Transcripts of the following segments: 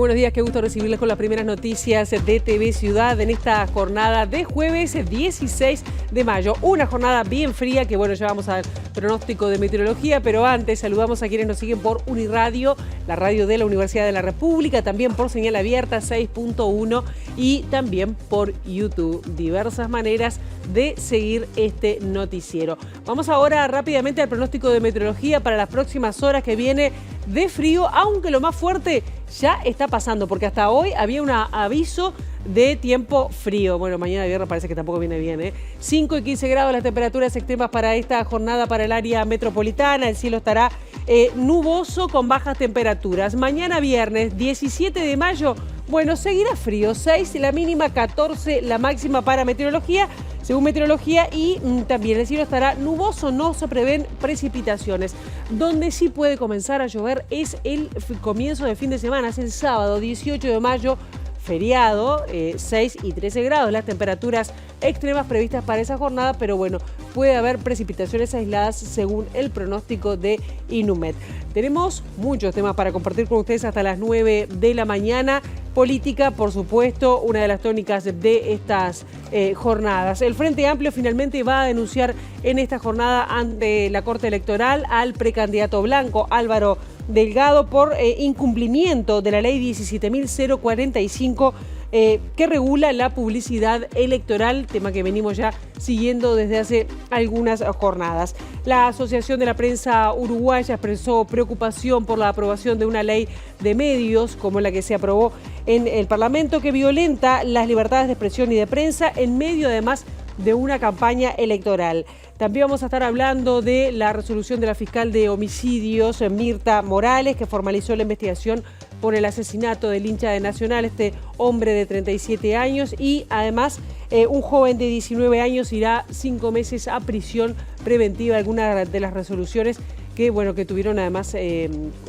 buenos días, qué gusto recibirles con las primeras noticias de TV Ciudad en esta jornada de jueves 16 de mayo. Una jornada bien fría que, bueno, ya vamos al pronóstico de meteorología, pero antes saludamos a quienes nos siguen por Uniradio, la radio de la Universidad de la República, también por señal abierta 6.1 y también por YouTube. Diversas maneras de seguir este noticiero. Vamos ahora rápidamente al pronóstico de meteorología para las próximas horas, que viene de frío, aunque lo más fuerte ya está pasando, porque hasta hoy había un aviso de tiempo frío. Bueno, mañana viernes parece que tampoco viene bien, ¿eh? 5 y 15 grados las temperaturas extremas para esta jornada para el área metropolitana. El cielo estará nuboso con bajas temperaturas. Mañana viernes 17 de mayo, bueno, seguirá frío. 6 la mínima, 14 la máxima para meteorología. Según meteorología, y también el cielo estará nuboso, no se prevén precipitaciones. Donde sí puede comenzar a llover es el comienzo del fin de semana, es el sábado 18 de mayo, feriado, 6 y 13 grados, las temperaturas extremas previstas para esa jornada, pero bueno, puede haber precipitaciones aisladas según el pronóstico de Inumet. Tenemos muchos temas para compartir con ustedes hasta las 9 de la mañana. Política, por supuesto, una de las tónicas de estas jornadas. El Frente Amplio finalmente va a denunciar en esta jornada ante la Corte Electoral al precandidato blanco Álvaro Delgado por incumplimiento de la ley 17.045 que regula la publicidad electoral, tema que venimos ya siguiendo desde hace algunas jornadas. La Asociación de la Prensa Uruguaya expresó preocupación por la aprobación de una ley de medios como la que se aprobó en el Parlamento, que violenta las libertades de expresión y de prensa en medio además de una campaña electoral. También vamos a estar hablando de la resolución de la fiscal de homicidios, Mirta Morales, que formalizó la investigación por el asesinato del hincha de Nacional, este hombre de 37 años, y además un joven de 19 años irá 5 meses a prisión preventiva. Algunas de las resoluciones que tuvieron además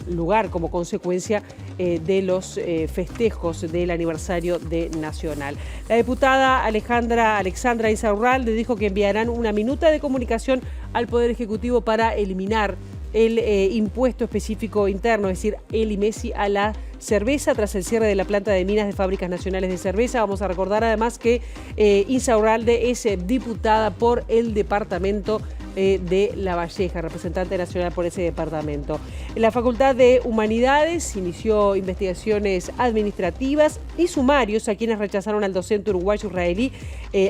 lugar como consecuencia de los festejos del aniversario de Nacional. La diputada Alexandra Insaurralde dijo que enviarán una minuta de comunicación al Poder Ejecutivo para eliminar el impuesto específico interno, es decir, el IMESI a la cerveza tras el cierre de la planta de minas de Fábricas Nacionales de Cerveza. Vamos a recordar además que Insaurralde es diputada por el departamento de La Valleja, representante nacional por ese departamento. La Facultad de Humanidades inició investigaciones administrativas y sumarios a quienes rechazaron al docente uruguayo-israelí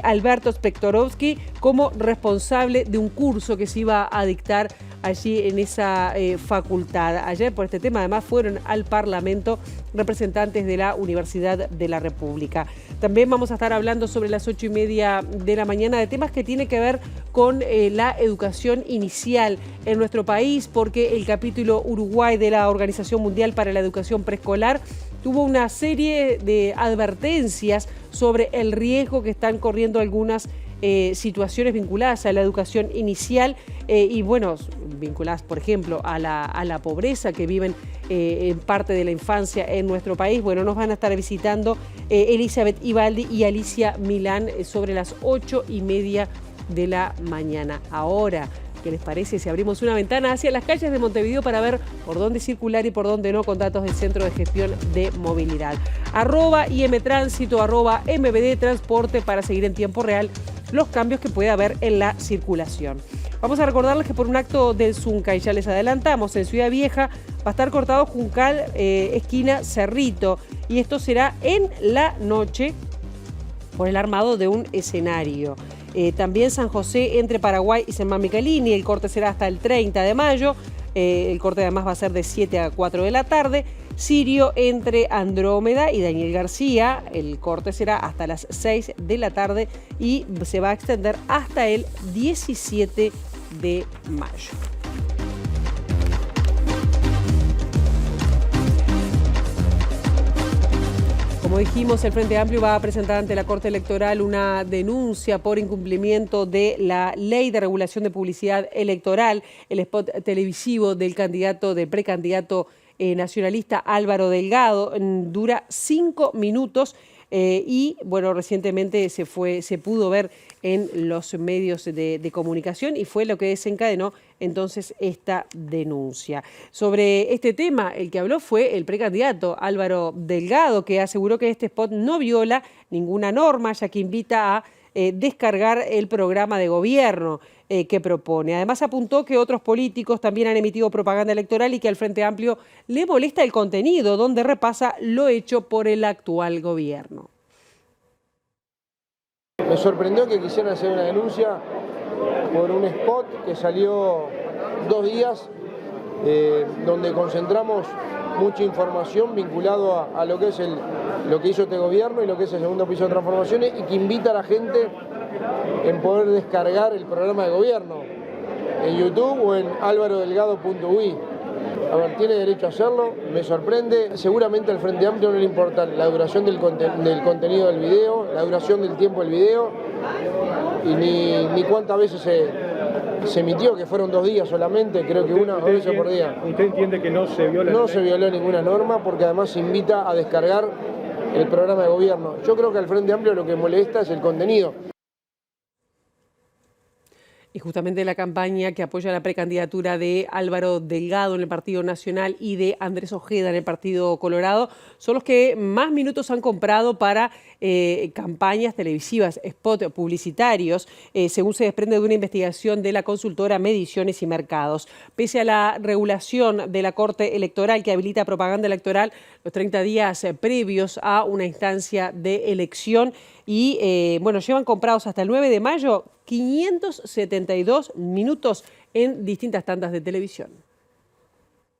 Alberto Spektorovsky como responsable de un curso que se iba a dictar allí en esa facultad. Ayer por este tema además fueron al Parlamento representantes de la Universidad de la República. También vamos a estar hablando sobre las 8:30 de la mañana de temas que tienen que ver con la educación inicial en nuestro país, porque el capítulo Uruguay de la Organización Mundial para la Educación Preescolar tuvo una serie de advertencias sobre el riesgo que están corriendo algunas situaciones vinculadas a la educación inicial y bueno, vinculadas por ejemplo a la pobreza que viven en parte de la infancia en nuestro país. Bueno, nos van a estar visitando Elizabeth Ibaldi y Alicia Milán sobre las 8:30 de la mañana. Ahora, ¿qué les parece si abrimos una ventana hacia las calles de Montevideo para ver por dónde circular y por dónde no, con datos del Centro de Gestión de Movilidad? @IMTránsito, @MBD Transporte, para seguir en tiempo real los cambios que puede haber en la circulación. Vamos a recordarles que por un acto del Zunca, y ya les adelantamos, en Ciudad Vieja va a estar cortado Juncal, esquina Cerrito, y esto será en la noche por el armado de un escenario. También San José entre Paraguay y San Michelini, el corte será hasta el 30 de mayo, el corte además va a ser de 7 a 4 de la tarde. Sirio entre Andrómeda y Daniel García, el corte será hasta las 6 de la tarde y se va a extender hasta el 17 de mayo. Como dijimos, el Frente Amplio va a presentar ante la Corte Electoral una denuncia por incumplimiento de la Ley de Regulación de Publicidad Electoral. El spot televisivo del precandidato nacionalista Álvaro Delgado dura 5 minutos y bueno, recientemente se pudo ver en los medios de comunicación y fue lo que desencadenó entonces esta denuncia. Sobre este tema, el que habló fue el precandidato Álvaro Delgado, que aseguró que este spot no viola ninguna norma, ya que invita a descargar el programa de gobierno que propone. Además apuntó que otros políticos también han emitido propaganda electoral y que al Frente Amplio le molesta el contenido, donde repasa lo hecho por el actual gobierno. Me sorprendió que quisieran hacer una denuncia por un spot que salió 2 días, donde concentramos mucha información vinculado a lo que es lo que hizo este gobierno y lo que es el segundo piso de transformaciones, y que invita a la gente en poder descargar el programa de gobierno en YouTube o en alvarodelgado.ui. A ver, tiene derecho a hacerlo, me sorprende. Seguramente al Frente Amplio no le importa la duración del contenido del video, la duración del tiempo del video, y ni cuántas veces se emitió, que fueron 2 días solamente, creo que 1 o 2 veces por día. ¿Usted entiende que no se viola? No se violó ninguna norma, porque además se invita a descargar el programa de gobierno. Yo creo que al Frente Amplio lo que molesta es el contenido. Y justamente la campaña que apoya la precandidatura de Álvaro Delgado en el Partido Nacional y de Andrés Ojeda en el Partido Colorado son los que más minutos han comprado para campañas televisivas, spot publicitarios, según se desprende de una investigación de la consultora Mediciones y Mercados. Pese a la regulación de la Corte Electoral que habilita propaganda electoral los 30 días previos a una instancia de elección, y bueno, llevan comprados hasta el 9 de mayo 572 minutos en distintas tandas de televisión.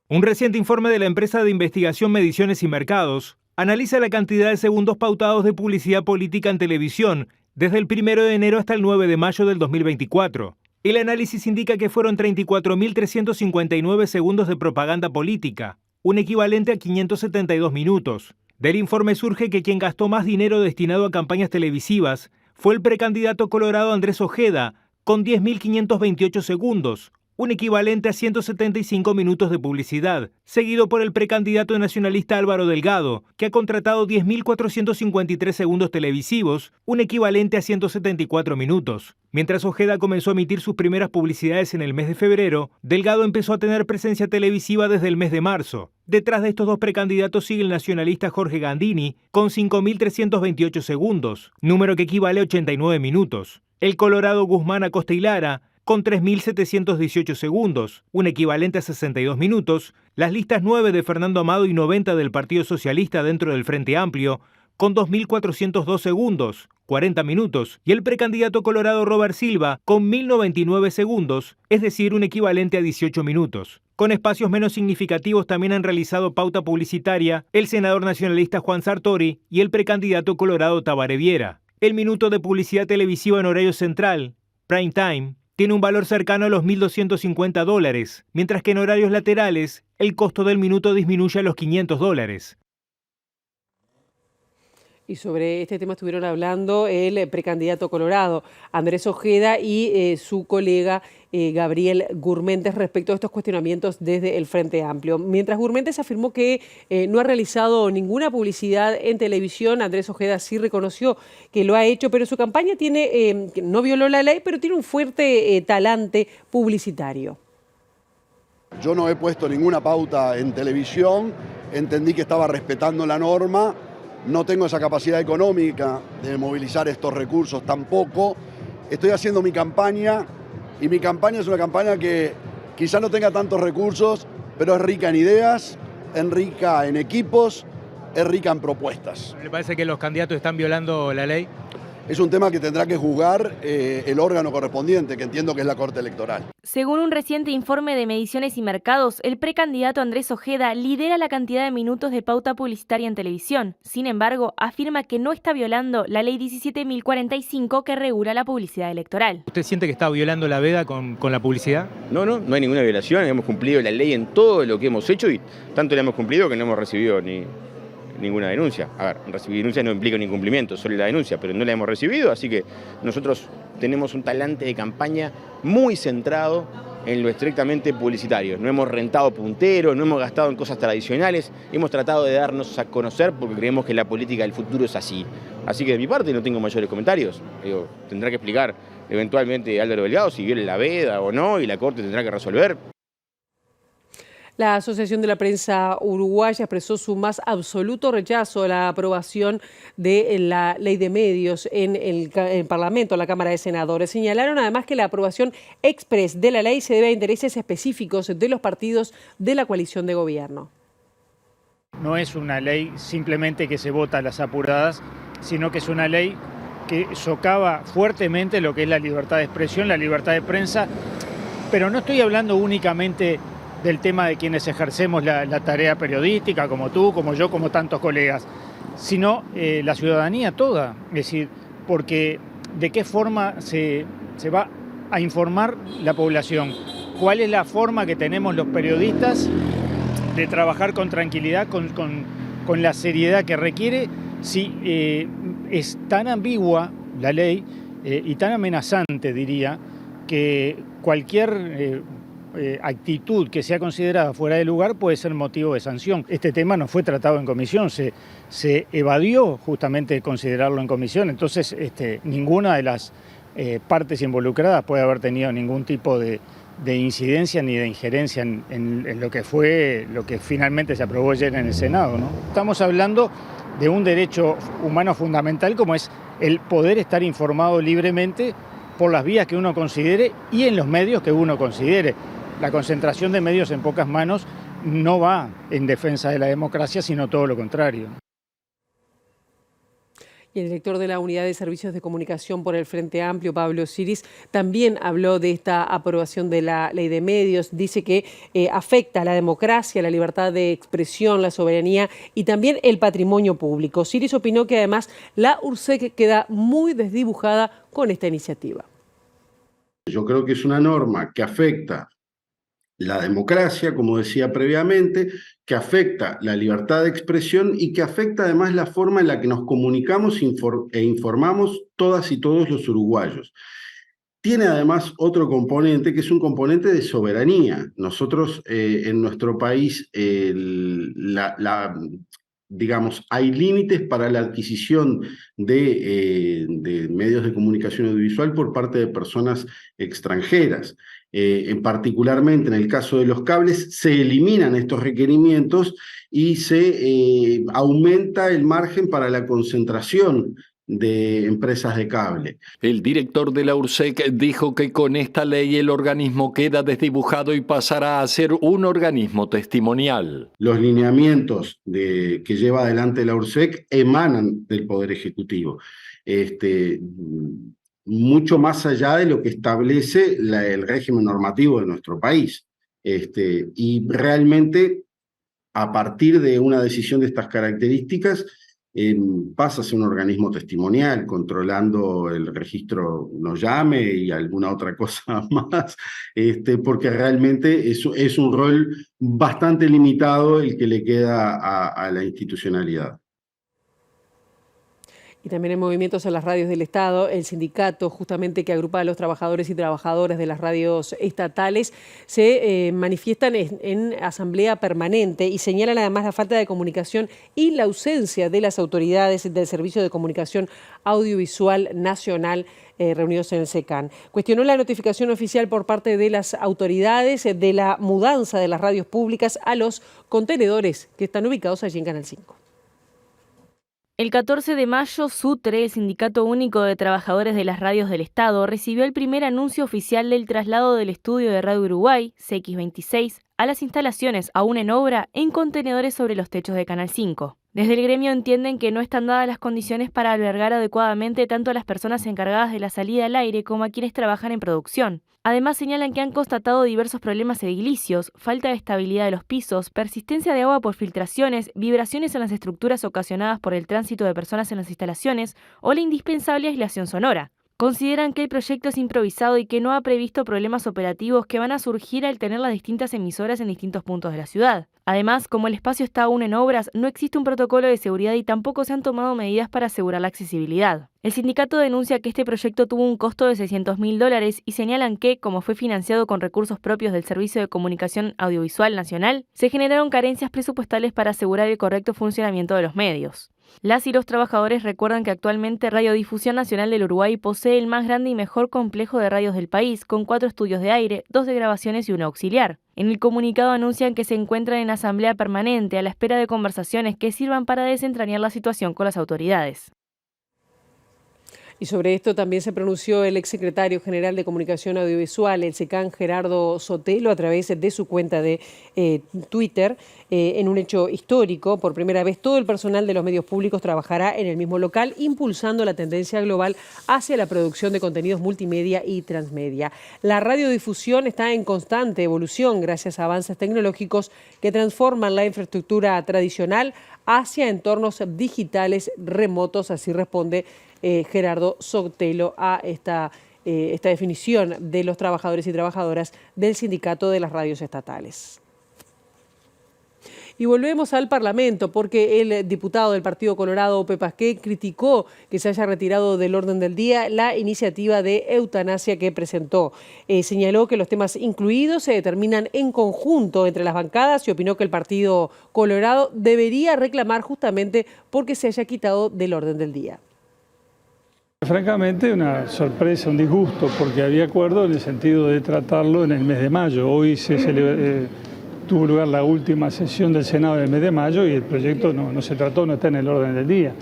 Un reciente informe de la empresa de investigación Mediciones y Mercados analiza la cantidad de segundos pautados de publicidad política en televisión desde el 1 de enero hasta el 9 de mayo del 2024. El análisis indica que fueron 34.359 segundos de propaganda política, un equivalente a 572 minutos. Del informe surge que quien gastó más dinero destinado a campañas televisivas fue el precandidato colorado Andrés Ojeda, con 10.528 segundos, un equivalente a 175 minutos de publicidad, seguido por el precandidato nacionalista Álvaro Delgado, que ha contratado 10.453 segundos televisivos, un equivalente a 174 minutos. Mientras Ojeda comenzó a emitir sus primeras publicidades en el mes de febrero, Delgado empezó a tener presencia televisiva desde el mes de marzo. Detrás de estos dos precandidatos sigue el nacionalista Jorge Gandini, con 5.328 segundos, número que equivale a 89 minutos. El colorado Guzmán Acosta y Lara, con 3.718 segundos, un equivalente a 62 minutos, las listas 9 de Fernando Amado y 90 del Partido Socialista dentro del Frente Amplio, con 2.402 segundos, 40 minutos, y el precandidato colorado Robert Silva, con 1.099 segundos, es decir, un equivalente a 18 minutos. Con espacios menos significativos también han realizado pauta publicitaria el senador nacionalista Juan Sartori y el precandidato colorado Tabaré Viera. El minuto de publicidad televisiva en horario central, prime time, tiene un valor cercano a los $1.250, mientras que en horarios laterales el costo del minuto disminuye a los $500. Y sobre este tema estuvieron hablando el precandidato colorado Andrés Ojeda y su colega Gabriel Gurméndez respecto a estos cuestionamientos desde el Frente Amplio. Mientras Gurméndez afirmó que no ha realizado ninguna publicidad en televisión, Andrés Ojeda sí reconoció que lo ha hecho, pero su campaña no violó la ley, pero tiene un fuerte talante publicitario. Yo no he puesto ninguna pauta en televisión, entendí que estaba respetando la norma. No tengo esa capacidad económica de movilizar estos recursos tampoco. Estoy haciendo mi campaña y mi campaña es una campaña que quizá no tenga tantos recursos, pero es rica en ideas, es rica en equipos, es rica en propuestas. ¿Le parece que los candidatos están violando la ley? Es un tema que tendrá que juzgar el órgano correspondiente, que entiendo que es la Corte Electoral. Según un reciente informe de Mediciones y Mercados, el precandidato Andrés Ojeda lidera la cantidad de minutos de pauta publicitaria en televisión. Sin embargo, afirma que no está violando la ley 17.045 que regula la publicidad electoral. ¿Usted siente que está violando la veda con la publicidad? No hay ninguna violación, hemos cumplido la ley en todo lo que hemos hecho y tanto la hemos cumplido que no hemos recibido ninguna denuncia. A ver, recibir denuncia no implica un incumplimiento, solo la denuncia, pero no la hemos recibido, así que nosotros tenemos un talante de campaña muy centrado en lo estrictamente publicitario. No hemos rentado punteros, no hemos gastado en cosas tradicionales, hemos tratado de darnos a conocer porque creemos que la política del futuro es así. Así que de mi parte no tengo mayores comentarios. Tendrá que explicar eventualmente Álvaro Delgado si viola la veda o no y la Corte tendrá que resolver. La Asociación de la Prensa Uruguaya expresó su más absoluto rechazo a la aprobación de la ley de medios en el Parlamento, en la Cámara de Senadores. Señalaron además que la aprobación express de la ley se debe a intereses específicos de los partidos de la coalición de gobierno. No es una ley simplemente que se vota a las apuradas, sino que es una ley que socava fuertemente lo que es la libertad de expresión, la libertad de prensa, pero no estoy hablando únicamente del tema de quienes ejercemos la tarea periodística, como tú, como yo, como tantos colegas, sino la ciudadanía toda. Es decir, porque de qué forma se va a informar la población, cuál es la forma que tenemos los periodistas de trabajar con tranquilidad, con la seriedad que requiere, si es tan ambigua la ley y tan amenazante, diría, que cualquier actitud que sea considerada fuera de lugar puede ser motivo de sanción. Este tema no fue tratado en comisión, se evadió justamente considerarlo en comisión, entonces ninguna de las partes involucradas puede haber tenido ningún tipo de incidencia ni de injerencia en lo que finalmente se aprobó ayer en el Senado, ¿no? Estamos hablando de un derecho humano fundamental como es el poder estar informado libremente por las vías que uno considere y en los medios que uno considere. La concentración de medios en pocas manos no va en defensa de la democracia, sino todo lo contrario. Y el director de la Unidad de Servicios de Comunicación por el Frente Amplio, Pablo Siris, también habló de esta aprobación de la ley de medios. Dice que afecta a la democracia, la libertad de expresión, la soberanía y también el patrimonio público. Siris opinó que además la URSEC queda muy desdibujada con esta iniciativa. Yo creo que es una norma que afecta la democracia, como decía previamente, que afecta la libertad de expresión y que afecta además la forma en la que nos comunicamos e informamos todas y todos los uruguayos. Tiene además otro componente que es un componente de soberanía. Nosotros en nuestro país, digamos, hay límites para la adquisición de medios de comunicación audiovisual por parte de personas extranjeras. Particularmente en el caso de los cables, se eliminan estos requerimientos y se aumenta el margen para la concentración de empresas de cable. El director de la URSEC dijo que con esta ley el organismo queda desdibujado y pasará a ser un organismo testimonial. Los lineamientos que lleva adelante la URSEC emanan del Poder Ejecutivo. Mucho más allá de lo que establece el régimen normativo de nuestro país. Y realmente, a partir de una decisión de estas características, pasa a ser un organismo testimonial, controlando el registro no llame y alguna otra cosa más, porque realmente es un rol bastante limitado el que le queda a la institucionalidad. Y también en movimientos en las radios del Estado, el sindicato justamente que agrupa a los trabajadores y trabajadoras de las radios estatales se manifiestan en asamblea permanente y señalan además la falta de comunicación y la ausencia de las autoridades del Servicio de Comunicación Audiovisual Nacional reunidos en el SECAN. Cuestionó la notificación oficial por parte de las autoridades de la mudanza de las radios públicas a los contenedores que están ubicados allí en Canal 5. El 14 de mayo, SUTRE, el Sindicato Único de Trabajadores de las Radios del Estado, recibió el primer anuncio oficial del traslado del estudio de Radio Uruguay, CX26, a las instalaciones aún en obra en contenedores sobre los techos de Canal 5. Desde el gremio entienden que no están dadas las condiciones para albergar adecuadamente tanto a las personas encargadas de la salida al aire como a quienes trabajan en producción. Además señalan que han constatado diversos problemas edilicios, falta de estabilidad de los pisos, persistencia de agua por filtraciones, vibraciones en las estructuras ocasionadas por el tránsito de personas en las instalaciones o la indispensable aislación sonora. Consideran que el proyecto es improvisado y que no ha previsto problemas operativos que van a surgir al tener las distintas emisoras en distintos puntos de la ciudad. Además, como el espacio está aún en obras, no existe un protocolo de seguridad y tampoco se han tomado medidas para asegurar la accesibilidad. El sindicato denuncia que este proyecto tuvo un costo de $600.000 y señalan que, como fue financiado con recursos propios del Servicio de Comunicación Audiovisual Nacional, se generaron carencias presupuestales para asegurar el correcto funcionamiento de los medios. Las y los trabajadores recuerdan que actualmente Radiodifusión Nacional del Uruguay posee el más grande y mejor complejo de radios del país, con 4 estudios de aire, 2 de grabaciones y 1 auxiliar. En el comunicado anuncian que se encuentran en asamblea permanente a la espera de conversaciones que sirvan para desentrañar la situación con las autoridades. Y sobre esto también se pronunció el exsecretario general de Comunicación Audiovisual, el SECAN, Gerardo Sotelo, a través de su cuenta de Twitter, en un hecho histórico. Por primera vez, todo el personal de los medios públicos trabajará en el mismo local, impulsando la tendencia global hacia la producción de contenidos multimedia y transmedia. La radiodifusión está en constante evolución gracias a avances tecnológicos que transforman la infraestructura tradicional hacia entornos digitales remotos, así responde Gerardo Sotelo a esta definición de los trabajadores y trabajadoras del Sindicato de las Radios Estatales. Y volvemos al Parlamento porque el diputado del Partido Colorado, Pepe Pasquet, criticó que se haya retirado del orden del día la iniciativa de eutanasia que presentó. Señaló que los temas incluidos se determinan en conjunto entre las bancadas y opinó que el Partido Colorado debería reclamar justamente porque se haya quitado del orden del día. Francamente, una sorpresa, un disgusto, porque había acuerdo en el sentido de tratarlo en el mes de mayo. Hoy tuvo lugar la última sesión del Senado del mes de mayo y el proyecto no se trató, no está en el orden del día.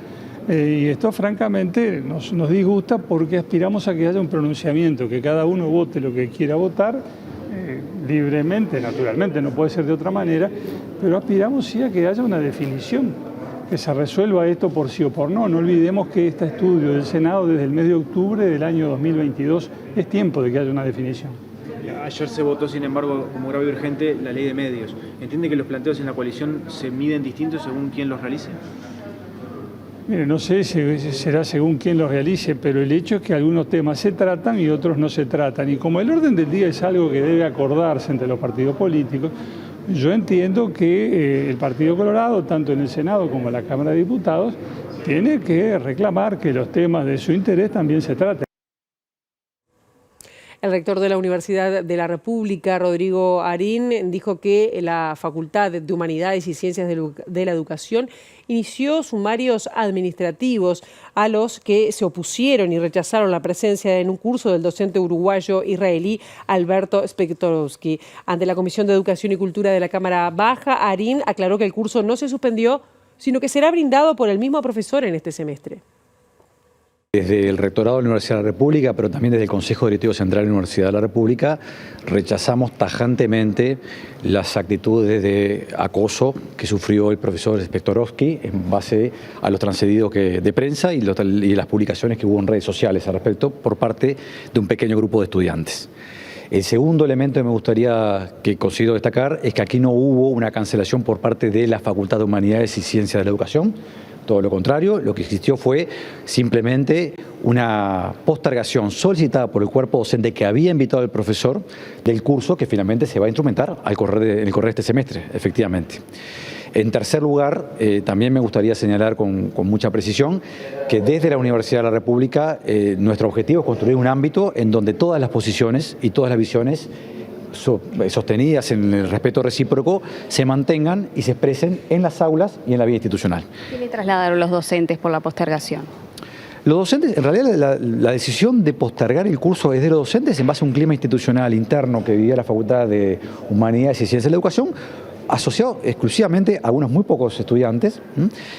Y esto francamente nos disgusta porque aspiramos a que haya un pronunciamiento, que cada uno vote lo que quiera votar, libremente, naturalmente, no puede ser de otra manera, pero aspiramos sí a que haya una definición, que se resuelva esto por sí o por no. No olvidemos que este estudio del Senado desde el mes de octubre del año 2022 es tiempo de que haya una definición. Ayer se votó, sin embargo, como grave y urgente la ley de medios. ¿Entiende que los planteos en la coalición se miden distintos según quién los realice? Mire, no sé si será según quién los realice, pero el hecho es que algunos temas se tratan y otros no se tratan. Y como el orden del día es algo que debe acordarse entre los partidos políticos, yo entiendo que el Partido Colorado, tanto en el Senado como en la Cámara de Diputados, tiene que reclamar que los temas de su interés también se traten. El rector de la Universidad de la República, Rodrigo Arín, dijo que la Facultad de Humanidades y Ciencias de la Educación inició sumarios administrativos a los que se opusieron y rechazaron la presencia en un curso del docente uruguayo-israelí Alberto Spektorowski. Ante la Comisión de Educación y Cultura de la Cámara Baja, Arín aclaró que el curso no se suspendió, sino que será brindado por el mismo profesor en este semestre. Desde el Rectorado de la Universidad de la República, pero también desde el Consejo Directivo Central de la Universidad de la República, rechazamos tajantemente las actitudes de acoso que sufrió el profesor Spektorowski en base a los transcedidos de prensa y las publicaciones que hubo en redes sociales al respecto por parte de un pequeño grupo de estudiantes. El segundo elemento que me gustaría que considero destacar es que aquí no hubo una cancelación por parte de la Facultad de Humanidades y Ciencias de la Educación. Todo lo contrario, lo que existió fue simplemente una postergación solicitada por el cuerpo docente que había invitado al profesor del curso que finalmente se va a instrumentar en el correr de este semestre, efectivamente. En tercer lugar, también me gustaría señalar con mucha precisión que desde la Universidad de la República nuestro objetivo es construir un ámbito en donde todas las posiciones y todas las visiones sostenidas en el respeto recíproco se mantengan y se expresen en las aulas y en la vida institucional. ¿Qué le trasladaron los docentes por la postergación? Los docentes, en realidad la decisión de postergar el curso es de los docentes en base a un clima institucional interno que vivía la Facultad de Humanidades y Ciencias de la Educación, asociado exclusivamente a unos muy pocos estudiantes,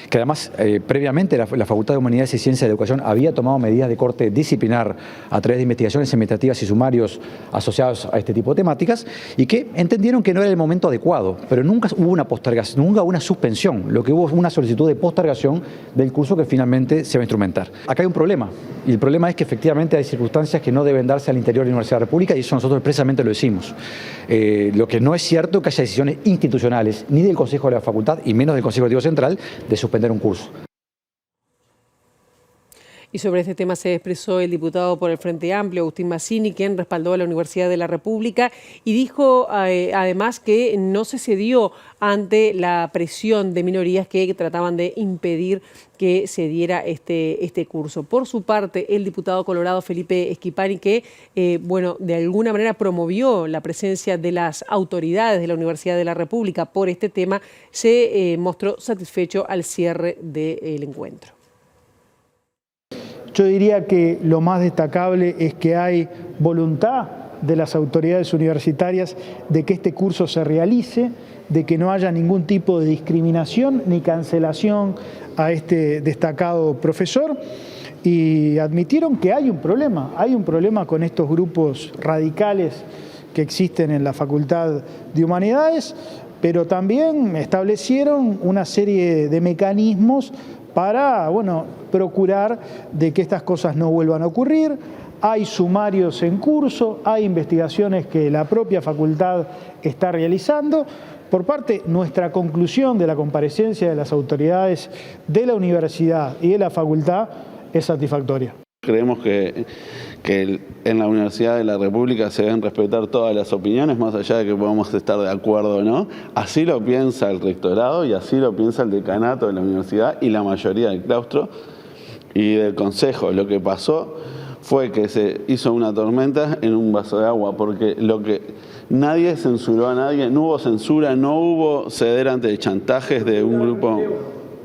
que además previamente la Facultad de Humanidades y Ciencias de la Educación había tomado medidas de corte disciplinar a través de investigaciones administrativas y sumarios asociados a este tipo de temáticas y que entendieron que no era el momento adecuado, pero nunca hubo una postergación, nunca hubo una suspensión, lo que hubo fue una solicitud de postergación del curso que finalmente se va a instrumentar. Acá hay un problema, y el problema es que efectivamente hay circunstancias que no deben darse al interior de la Universidad de la República y eso nosotros expresamente lo decimos. Lo que no es cierto es que haya decisiones institucionales ni del Consejo de la Facultad y menos del Consejo Directivo Central de suspender un curso. Y sobre este tema se expresó el diputado por el Frente Amplio, Agustín Mazzini, quien respaldó a la Universidad de la República y dijo además que no se cedió ante la presión de minorías que trataban de impedir que se diera este curso. Por su parte, el diputado colorado Felipe Esquipani, que de alguna manera promovió la presencia de las autoridades de la Universidad de la República por este tema, se mostró satisfecho al cierre del encuentro. Yo diría que lo más destacable es que hay voluntad de las autoridades universitarias de que este curso se realice, de que no haya ningún tipo de discriminación ni cancelación a este destacado profesor, y admitieron que hay un problema con estos grupos radicales que existen en la Facultad de Humanidades, pero también establecieron una serie de mecanismos para, procurar de que estas cosas no vuelvan a ocurrir. Hay sumarios en curso, hay investigaciones que la propia facultad está realizando. Por parte, nuestra conclusión de la comparecencia de las autoridades de la universidad y de la facultad es satisfactoria. Creemos que en la Universidad de la República se deben respetar todas las opiniones, más allá de que podamos estar de acuerdo o no. Así lo piensa el rectorado y así lo piensa el decanato de la universidad y la mayoría del claustro y del consejo. Lo que pasó fue que se hizo una tormenta en un vaso de agua, porque nadie censuró a nadie, no hubo censura, no hubo ceder ante chantajes de un grupo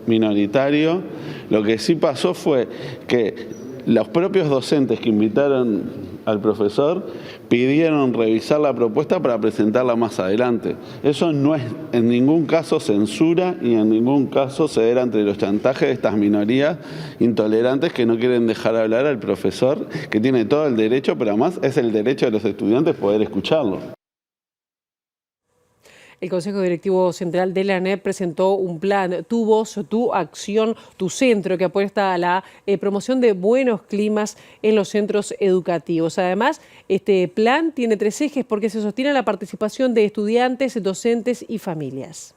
minoritario. Lo que sí pasó fue que los propios docentes que invitaron al profesor pidieron revisar la propuesta para presentarla más adelante. Eso no es en ningún caso censura y en ningún caso ceder ante los chantajes de estas minorías intolerantes que no quieren dejar hablar al profesor, que tiene todo el derecho, pero además es el derecho de los estudiantes poder escucharlo. El Consejo Directivo Central de la ANEP presentó un plan Tu Voz, Tu Acción, Tu Centro, que apuesta a la promoción de buenos climas en los centros educativos. Además, este plan tiene 3 ejes porque se sostiene la participación de estudiantes, docentes y familias.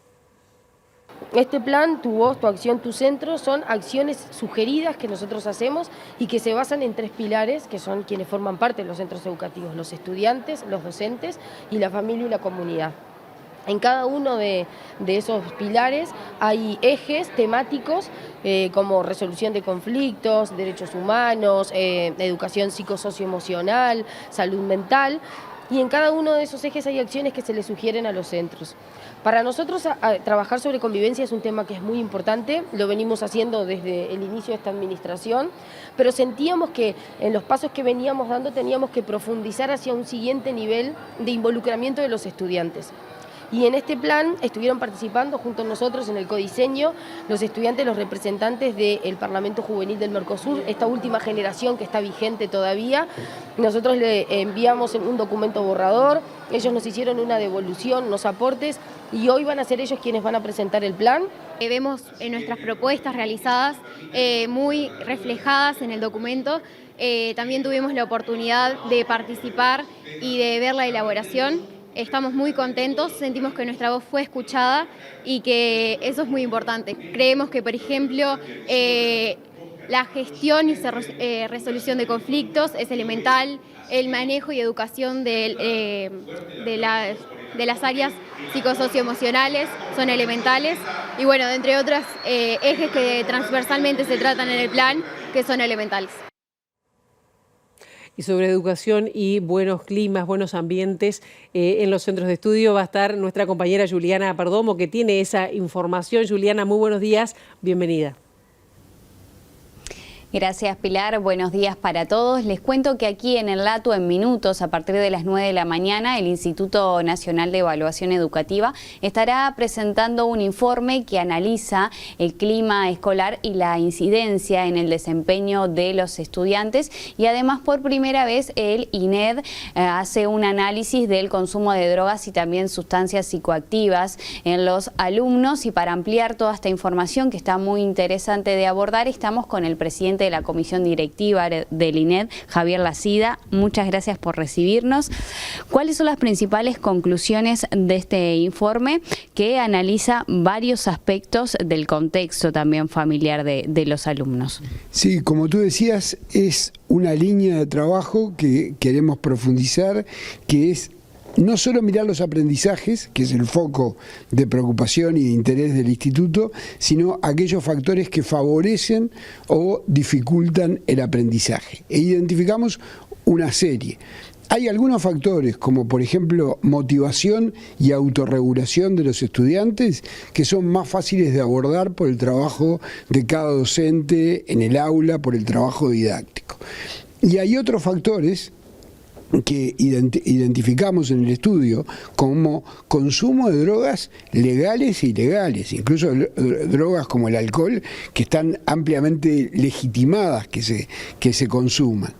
Este plan, Tu Voz, Tu Acción, Tu Centro, son acciones sugeridas que nosotros hacemos y que se basan en 3 pilares, que son quienes forman parte de los centros educativos: los estudiantes, los docentes y la familia y la comunidad. En cada uno de esos pilares hay ejes temáticos como resolución de conflictos, derechos humanos, educación psicosocioemocional, salud mental, y en cada uno de esos ejes hay acciones que se le sugieren a los centros. Para nosotros trabajar sobre convivencia es un tema que es muy importante, lo venimos haciendo desde el inicio de esta administración, pero sentíamos que en los pasos que veníamos dando teníamos que profundizar hacia un siguiente nivel de involucramiento de los estudiantes. Y en este plan estuvieron participando junto a nosotros en el codiseño los estudiantes, los representantes del Parlamento Juvenil del Mercosur, esta última generación que está vigente todavía. Nosotros le enviamos un documento borrador, ellos nos hicieron una devolución, unos aportes, y hoy van a ser ellos quienes van a presentar el plan. Vemos en nuestras propuestas realizadas muy reflejadas en el documento. También tuvimos la oportunidad de participar y de ver la elaboración. Estamos muy contentos, sentimos que nuestra voz fue escuchada y que eso es muy importante. Creemos que, por ejemplo, la gestión y resolución de conflictos es elemental, el manejo y educación de las áreas psicosocioemocionales son elementales y, bueno, entre otros ejes que transversalmente se tratan en el plan, que son elementales. Y sobre educación y buenos climas, buenos ambientes en los centros de estudio va a estar nuestra compañera Juliana Perdomo, que tiene esa información. Juliana, muy buenos días, bienvenida. Gracias, Pilar. Buenos días para todos. Les cuento que aquí en el Latu, en minutos, a partir de las 9 de la mañana, el Instituto Nacional de Evaluación Educativa estará presentando un informe que analiza el clima escolar y la incidencia en el desempeño de los estudiantes, y además por primera vez el INED hace un análisis del consumo de drogas y también sustancias psicoactivas en los alumnos. Y para ampliar toda esta información, que está muy interesante de abordar, estamos con el presidente presidente de la comisión directiva del INED, Javier Lacida. Muchas gracias por recibirnos. ¿Cuáles son las principales conclusiones de este informe que analiza varios aspectos del contexto también familiar de los alumnos? Sí, como tú decías, es una línea de trabajo que queremos profundizar, que es no solo mirar los aprendizajes, que es el foco de preocupación y de interés del instituto, sino aquellos factores que favorecen o dificultan el aprendizaje. E identificamos una serie. Hay algunos factores, como por ejemplo motivación y autorregulación de los estudiantes, que son más fáciles de abordar por el trabajo de cada docente en el aula, por el trabajo didáctico. Y hay otros factores que identificamos en el estudio como consumo de drogas legales e ilegales, incluso drogas como el alcohol, que están ampliamente legitimadas que se consuman,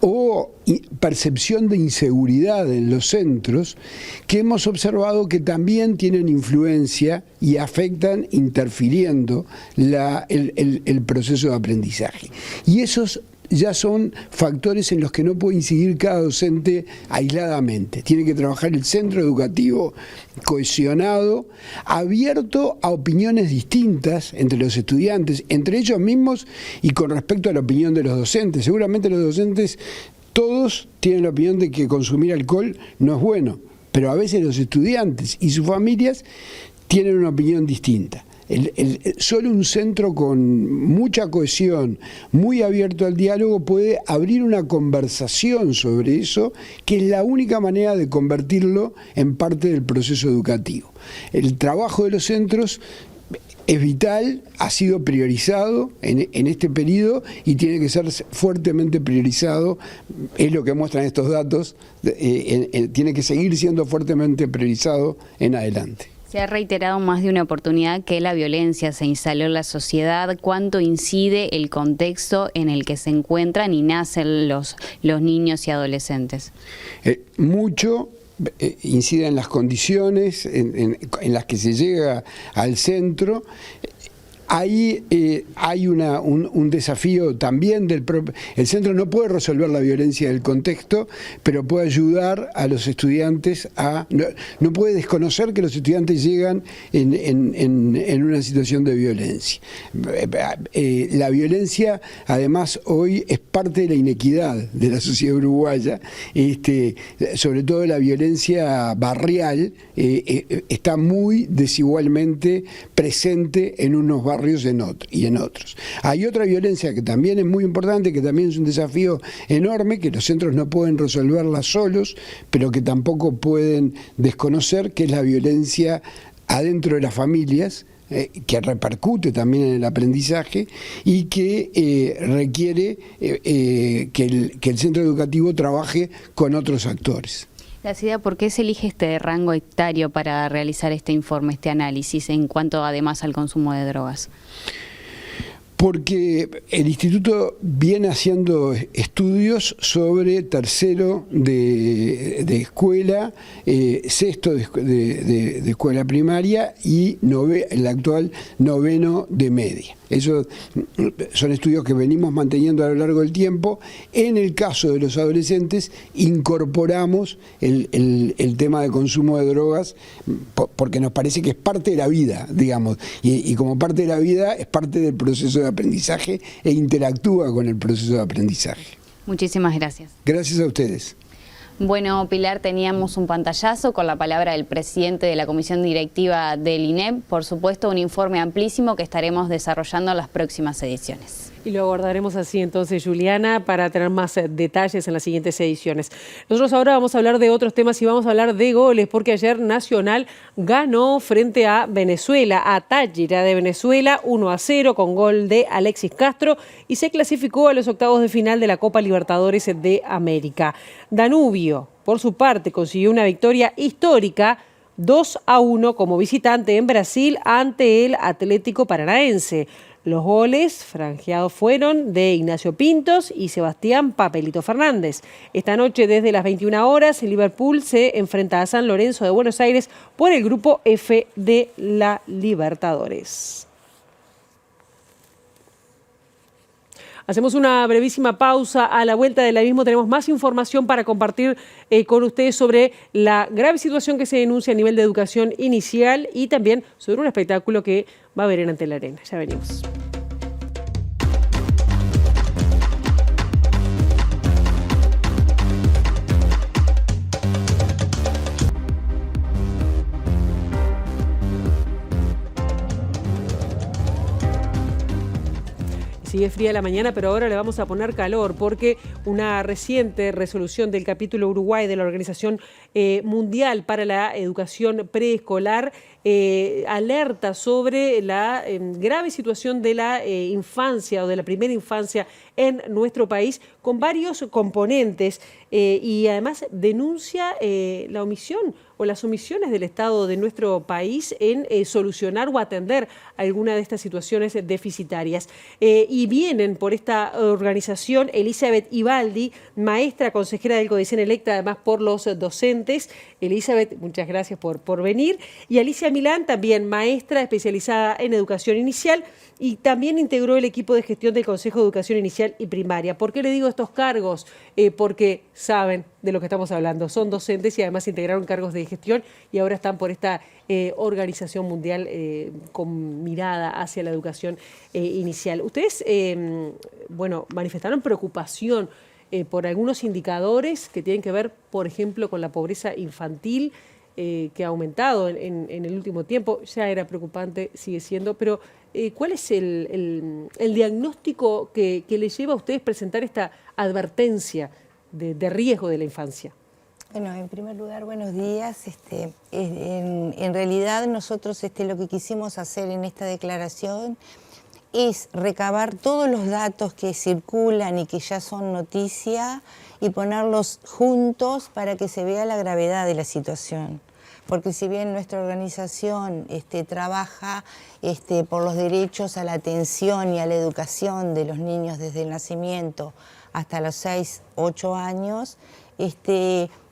o percepción de inseguridad en los centros, que hemos observado que también tienen influencia y afectan, interfiriendo el proceso de aprendizaje. Y esos ya son factores en los que no puede incidir cada docente aisladamente. Tiene que trabajar el centro educativo cohesionado, abierto a opiniones distintas entre los estudiantes, entre ellos mismos y con respecto a la opinión de los docentes. Seguramente los docentes todos tienen la opinión de que consumir alcohol no es bueno, pero a veces los estudiantes y sus familias tienen una opinión distinta. Solo un centro con mucha cohesión, muy abierto al diálogo, puede abrir una conversación sobre eso, que es la única manera de convertirlo en parte del proceso educativo. El trabajo de los centros es vital, ha sido priorizado en este periodo y tiene que ser fuertemente priorizado, es lo que muestran estos datos, tiene que seguir siendo fuertemente priorizado en adelante. Se ha reiterado más de una oportunidad que la violencia se instaló en la sociedad. ¿Cuánto incide el contexto en el que se encuentran y nacen los niños y adolescentes? Mucho. Incide en las condiciones en las que se llega al centro. Ahí hay un desafío también del propio. El centro no puede resolver la violencia del contexto, pero puede ayudar a los estudiantes a. No puede desconocer que los estudiantes llegan en una situación de violencia. La violencia, además, hoy es parte de la inequidad de la sociedad uruguaya, sobre todo la violencia barrial, está muy desigualmente presente en unos barrios y en otros. Hay otra violencia que también es muy importante, que también es un desafío enorme, que los centros no pueden resolverla solos, pero que tampoco pueden desconocer, que es la violencia adentro de las familias, que repercute también en el aprendizaje y que requiere que el centro educativo trabaje con otros actores. Lacida, ¿por qué se elige este rango etario para realizar este informe, este análisis en cuanto además al consumo de drogas? Porque el instituto viene haciendo estudios sobre tercero de escuela, sexto de escuela primaria y el actual noveno de media. Esos son estudios que venimos manteniendo a lo largo del tiempo. En el caso de los adolescentes incorporamos el tema de consumo de drogas porque nos parece que es parte de la vida, digamos, y como parte de la vida es parte del proceso de aprendizaje e interactúa con el proceso de aprendizaje. Muchísimas gracias. Gracias a ustedes. Bueno, Pilar, teníamos un pantallazo con la palabra del presidente de la comisión directiva del INEP. Por supuesto, un informe amplísimo que estaremos desarrollando en las próximas ediciones. Y lo abordaremos así entonces, Juliana, para tener más detalles en las siguientes ediciones. Nosotros ahora vamos a hablar de otros temas y vamos a hablar de goles, porque ayer Nacional ganó frente a Venezuela, a Táchira de Venezuela, 1-0 con gol de Alexis Castro y se clasificó a los octavos de final de la Copa Libertadores de América. Danubio, por su parte, consiguió una victoria histórica 2-1 como visitante en Brasil ante el Atlético Paranaense. Los goles franjeados fueron de Ignacio Pintos y Sebastián Papelito Fernández. Esta noche, desde las 21 horas, el Liverpool se enfrenta a San Lorenzo de Buenos Aires por el grupo F de la Libertadores. Hacemos una brevísima pausa. A la vuelta de la misma tenemos más información para compartir con ustedes sobre la grave situación que se denuncia a nivel de educación inicial y también sobre un espectáculo que va a haber en Ante la Arena. Ya venimos. Sigue fría la mañana, pero ahora le vamos a poner calor porque una reciente resolución del capítulo Uruguay de la Organización Mundial para la Educación Preescolar alerta sobre la grave situación de la infancia o de la primera infancia en nuestro país con varios componentes y además denuncia la omisión o las omisiones del Estado de nuestro país en solucionar o atender alguna de estas situaciones deficitarias. Y vienen por esta organización Elizabeth Ibaldi, maestra consejera del CODICEN electa además por los docentes. Elizabeth, muchas gracias por venir. Y Alicia Milán, también maestra especializada en educación inicial y también integró el equipo de gestión del Consejo de Educación Inicial y Primaria. ¿Por qué le digo estos cargos? Porque saben de lo que estamos hablando. Son docentes y además integraron cargos de gestión y ahora están por esta organización mundial con mirada hacia la educación inicial. Ustedes, manifestaron preocupación por algunos indicadores que tienen que ver, por ejemplo, con la pobreza infantil, que ha aumentado en el último tiempo. Ya era preocupante, sigue siendo, pero ¿cuál es el diagnóstico que les lleva a ustedes presentar esta advertencia de riesgo de la infancia? Bueno, en primer lugar, buenos días. En realidad nosotros lo que quisimos hacer en esta declaración es recabar todos los datos que circulan y que ya son noticia y ponerlos juntos para que se vea la gravedad de la situación. Porque si bien nuestra organización trabaja por los derechos a la atención y a la educación de los niños desde el nacimiento hasta los 6, 8 años,